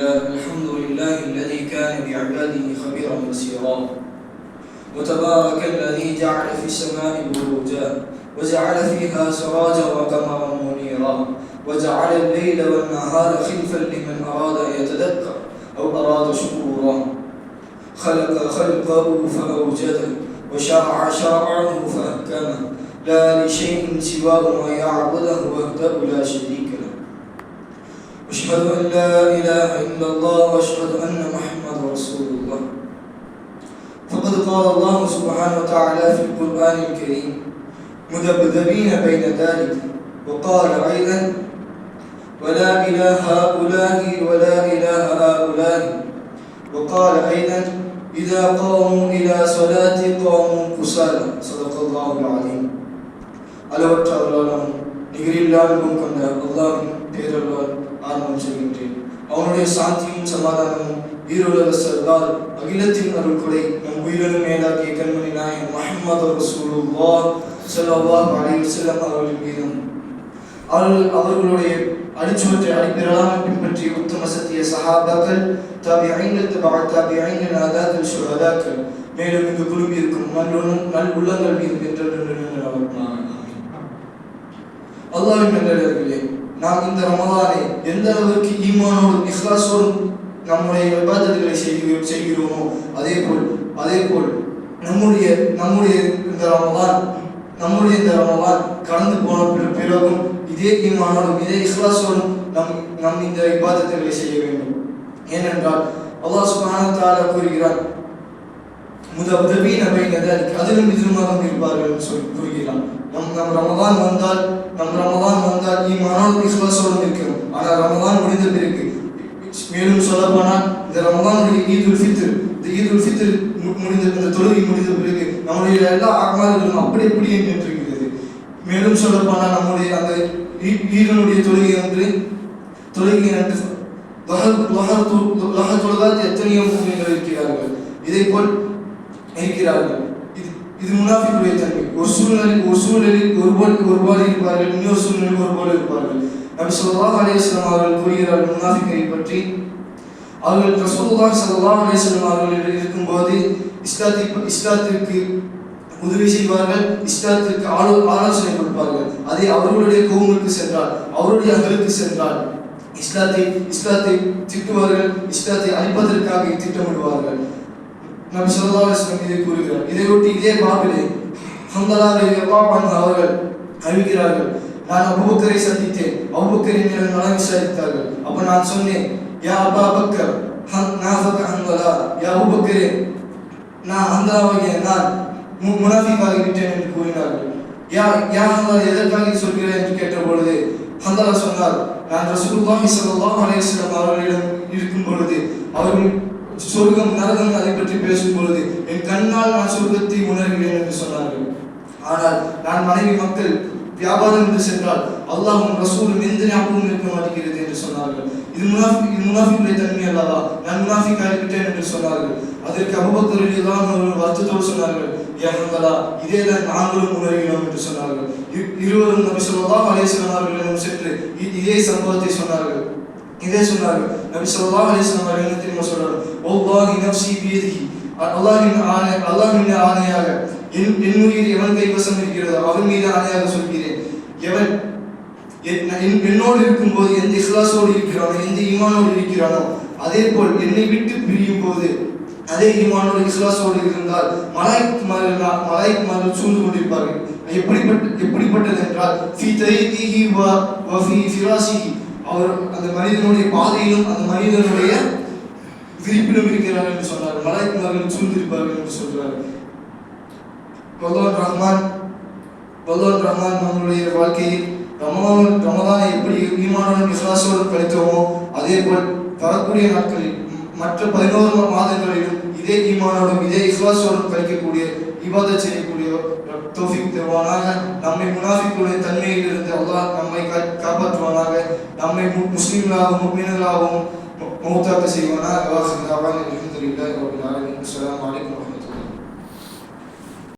الحمد لله الذي كان بعباده خبيرا بصيرا، وتبارك الذي جعل في السماء بروجا وجعل فيها سراجا وقمرا منيرا، وجعل الليل والنهار خلفا لمن أراد أن يتذكر أو أراد شكورا، خلق خلقه فأوجده وشرع شرعه فأحكمه، لا لشيء سواه ما يعبده وحده لا شريك له، أشهد أن لا إله إلا الله وأشهد أن محمد رسول الله. فقد قال الله سبحانه وتعالى في القرآن الكريم مذبذبين بين ذلك، وقال أيضا ولا إله هؤلاء ولا إله هؤلاء، وقال أيضا إذا قاموا إلى صلاة قاموا كسالى. صدق الله العظيم. அளவற்ற அருளாளனும் நிகரில்லாத அன்பும் கொண்ட அல்லாஹ்வின் பேரருளால் ஆரம்பம் செய்கின்றேன். அவனுடைய சாந்தியும் சமாதானமும் ஈருலக சர்தார் அகிலத்தின் அருள் கொடை நம் உயிரினும் மேலாகிய கண்மணி நாயகம் முஹம்மது ரசூலுல்லாஹ் ஸல்லல்லாஹு அலைஹி வஸல்லம் அவர்களின் மீதும் அவர்களுடைய அடிச்சுவற்றை அடிப்பிரலாமல் பின்பற்றிய உத்தம சத்திய சஹாபாக்கள், தாபிஈன்கள், தாபிஈன்கள், நாதாக்கள், ஷுஹதாக்கள், மேலும் இங்கு குழுமி இருக்கும் நல் உள்ளங்கள் மீது என்றார். அல்லாஹ்வின் நல்லடியார்களே, நாம் இந்த ரமலானை எந்த அளவிற்கு ஈமானோடும் இஹ்லாஸோடும் நம்முடைய இபாதத்துகளை செய்கிறோமோ அதே போல் நம்முடைய இந்த ரமலான் கடந்து போன பிறகும் இதே ஈமானோடும் இதே இஹ்லாஸோடும் நம் இந்த இபாதத்துகளை செய்ய வேண்டும். ஏனென்றால் அல்லாஹ் சுப்ஹானஹு வ தஆலா கூறுகிறார், முதபதபீன பைன ذلك, அதிலும் இதுமாக இருப்பார்கள் என்று கூறுகிறார். நம் ரமலான் வந்தால் ஈமானோடும் இஹ்லாஸோடும் இருக்கிறோம். ஆனால் ரமலான் முடிந்த பிறகு, மேலும் சொல்லப்போனால் இந்த ரமலானுடைய ஈதுல் ஃபித்ர் முடிந்த இந்த தொழுகை முடிந்த பிறகு நம்முடைய எல்லா அமல்களும் அப்படி நின்றுகிறது. மேலும் சொல்லப்போனால் நம்முடைய அந்த ஈதனுடைய தொழுகை என்று தொழுகாத எத்தனையோ முஸ்லிம்கள் இருக்கிறார்கள். இதை போல் இருக்கிறார்கள். இது முனாஃபிக்குடைய தன்மை. ஒரு சூழலில் ஒருபாடு இருப்பார்கள், இன்னொரு சூழ்நிலையில் ஒருபாடு இருப்பார்கள். நபி ஸல்லல்லாஹு அலைஹி வஸல்லம் அவர்கள் கூறுகிறார்கள் முனாஃபிக்கை பற்றி, அவர்கள் ரசூலுல்லாஹி ஸல்லல்லாஹு அலைஹி வஸல்லம் அவர்கள் இருக்கும்போது இஸ்லாத்திற்கு உதவி செய்வார்கள், இஸ்லாத்திற்கு ஆலோசனை கொடுப்பார்கள். அதை அவர்களுடைய கவுமுக்கு சென்றால், அவருடைய அகலுக்கு சென்றால் இஸ்லாத்தை திட்டுவார்கள், இஸ்லாத்தை அழிப்பதற்காக திட்டமிடுவார்கள். நபி ஸல்லல்லாஹு அலைஹி வஸல்லம் இதை கூறுகிறார். இதையொட்டி இதே பாபிலே ஹம்தலா ரலியல்லாஹு அன்ஹு அவர்கள் அறிவிக்கிறார்கள், நான் அபூபக்கரை சந்தித்தேன், அபூபக்கர் என்னிடம் நலம் விசாரித்தார்கள். அப்ப நான் சொன்னேன், யா அபா பக்கர் நாஃபக ஹம்தலா, யா அபூபக்கரே, நான் ஹம்தலாவாகிய நான் முனாஃபிக்காகி விட்டேன் என்று கூறினார்கள். யா ஹம்தலா, எதற்காக சொல்கிறேன் என்று கேட்ட பொழுது ஹம்தலா சொன்னார், நான் ரசூலுல்லாஹி ஸல்லல்லாஹு அலைஹி வஸல்லம் அவர்களிடம் இருக்கும் பொழுது அவர்கள் சொர்க்கம் நரகம் அதை பற்றி பேசும் பொழுது என் கண்ணால் நான் சொர்க்கத்தை உணர்கிறேன் என்று சொன்னார்கள். ஆனால் நான் மனைவி மக்கள் வியாபாரம் என்று சென்றால் அல்லாஹ்வும் ரசூலும் எந்த ஞாபகமும் இருக்க மாட்டேங்கிறது என்று சொன்னார்கள். இது முனாஃபிக்குடைய தன்மை அல்லவா, நான் முனாஃபிக் ஆகிவிட்டேன் என்று சொன்னார்கள். அதற்கு அபூபக்கர் ரலியல்லாஹு அன்ஹு வருத்தத்தோடு சொன்னார்கள், யா ஹம்தலா, இதேதான் நாங்களும் உணர்கிறோம் என்று சொன்னார்கள். இருவரும் நபி ஸல்லல்லாஹு அலைஹி வஸல்லம் அவர்களிடம் சென்று இதே சம்பவத்தை சொன்னார்கள். நபி ஸல்லல்லாஹு அலைஹி வஸல்லம் அவர்கள் என்ன தெரியுமா சொல்றாங்க, வல்லாஹி நஃப்ஸி பியதிஹி, அல்லாஹ்வின் ஆணையாக என் உயிர் எவன் கைவசம் இருக்கிறதோ அவன் மீது ஆணையாக சொல்கிறேன், எவன் என்னோடு இருக்கும்போது எந்த இஹ்லாஸோடு இருக்கிறானோ, எந்த ஈமானோடு இருக்கிறானோ, அதே போல் என்னை விட்டு பிரியும் போது அதே ஈமானோடு இஹ்லாஸோடு இருந்தால் மலாயிக்மார்கள் சூழ்ந்து கொண்டிருப்பார்கள். எப்படிப்பட்டது என்றால் ஃபீ தரீகிஹி வ ஃபீ ஃபிராஷிஹி, அவர் அந்த மனிதனுடைய பாதையிலும் அந்த மனிதனுடைய விரிப்பிலும் இருக்கிறார் என்று சொன்னார். மலாயிக்மார்கள் சூழ்ந்திருப்பார்கள் என்று சொல்றார். வல்லாஹ் ரஹ்மான் நம்முடைய வாழ்க்கையில் ரமலானை எப்படி ஈமானுடன் இஹ்லாஸோடு கழித்தோமோ அதே போல் வரக்கூடிய நாட்களில் மற்ற 11 மாதங்களிலும் இதே ஈமானோடும் இதே இஹ்லாஸோடும் கழிக்கக்கூடிய இபாதத் செய்யக்கூடிய தௌஃபீக் தருவானாக. நம்மை முனாஃபிக்குடைய தன்மையில் இருந்து அல்லாஹ் நம்மை காப்பாற்றுவானாக. நம்மை முஸ்லிம்களாகவும் முஃமின்களாகவும் மௌத்தாக்க செய்வானாக. அல்ஹம்துலில்லாஹி ரப்பில் ஆலமீன். அஸ்ஸலாமு அலைக்கும்.